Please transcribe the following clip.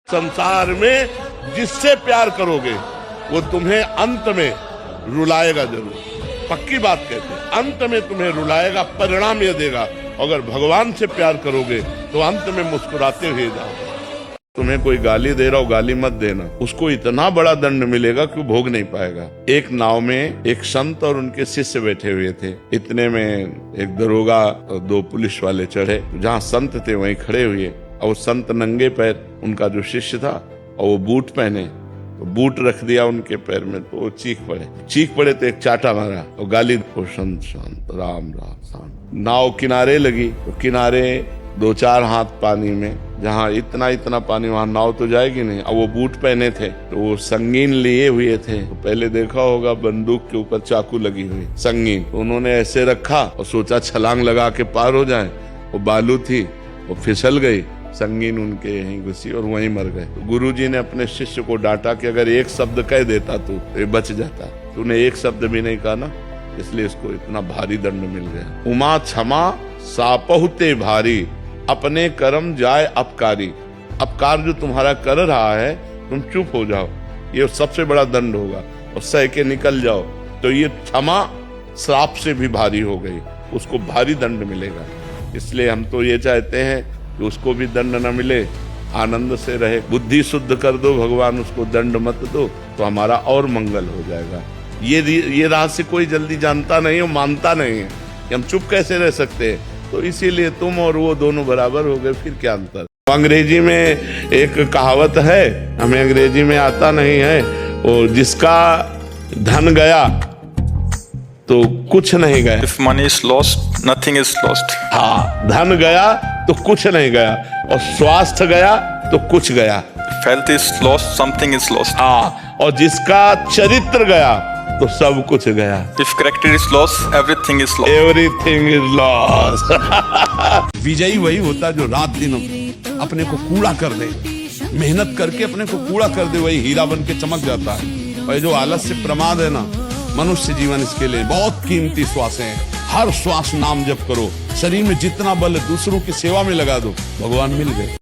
संसार में जिससे प्यार करोगे वो तुम्हें अंत में रुलाएगा जरूर। पक्की बात कहते हैं, अंत में तुम्हें रुलाएगा, परिणाम ये देगा। अगर भगवान से प्यार करोगे तो अंत में मुस्कुराते हुए जाओगे। तुम्हें कोई गाली दे रहा हो, गाली मत देना, उसको इतना बड़ा दंड मिलेगा कि भोग नहीं पाएगा। एक नाव में एक संत और उनके शिष्य बैठे हुए थे। इतने में एक दरोगा और दो पुलिस वाले चढ़े। जहाँ संत थे वहीं खड़े हुए और संत नंगे पैर, उनका जो शिष्य था और वो बूट पहने, तो बूट रख दिया उनके पैर में, तो वो चीख पड़े तो एक चाटा मारा और गाली, शांत शांत राम राम शांत। नाव किनारे लगी तो किनारे 2-4 हाथ पानी में, जहाँ इतना पानी वहां नाव तो जाएगी नहीं। अब वो बूट पहने थे तो वो संगीन लिए हुए थे, तो पहले देखा होगा बंदूक के ऊपर चाकू लगी हुई संगीन, तो उन्होंने ऐसे रखा और सोचा छलांग लगा के पार हो जाए। वो बालू थी, वो फिसल गई, संगीन उनके यहीं घुसी और वहीं मर गए। तो गुरुजी ने अपने शिष्य को डांटा कि अगर एक शब्द कह देता तो ये बच जाता, तूने एक शब्द भी नहीं कहा ना, इसलिए इसको इतना भारी दंड मिल गया। उमा क्षमा सापहुते भारी, अपने कर्म जाए अपकारी। अपकार जो तुम्हारा कर रहा है तुम चुप हो जाओ, ये सबसे बड़ा दंड होगा, और सह के निकल जाओ। तो ये क्षमा श्राप से भी भारी हो गई, उसको भारी दंड मिलेगा। इसलिए हम तो ये चाहते हैं कि उसको भी दंड न मिले, आनंद से रहे। बुद्धि शुद्ध कर दो भगवान, उसको दंड मत दो, तो हमारा और मंगल हो जाएगा। ये रहस्य कोई जल्दी जानता नहीं है, मानता नहीं है कि हम चुप कैसे रह सकते हैं। तो इसीलिए तुम और वो दोनों बराबर हो गए, फिर क्या अंतर। अंग्रेजी में एक कहावत है, हमें अंग्रेजी में आता नहीं है, वो जिसका धन गया तो कुछ नहीं गया। If money is lost, nothing is lost. हाँ, धन गया तो कुछ नहीं गया, और स्वास्थ्य गया तो कुछ गया। If health is lost, something is lost. हाँ, और जिसका चरित्र गया तो सब कुछ गया। If character is lost, everything is lost. Everything is lost. विजयी वही होता जो रात दिन अपने को कूड़ा कर दे, मेहनत करके अपने को कूड़ा कर दे, वही हीरा बन के चमक जाता है। और जो आलस्य प्रमाद है ना, मनुष्य जीवन इसके लिए बहुत कीमती श्वास है। हर श्वास नाम जप करो, शरीर में जितना बल दूसरों की सेवा में लगा दो, भगवान मिल गए।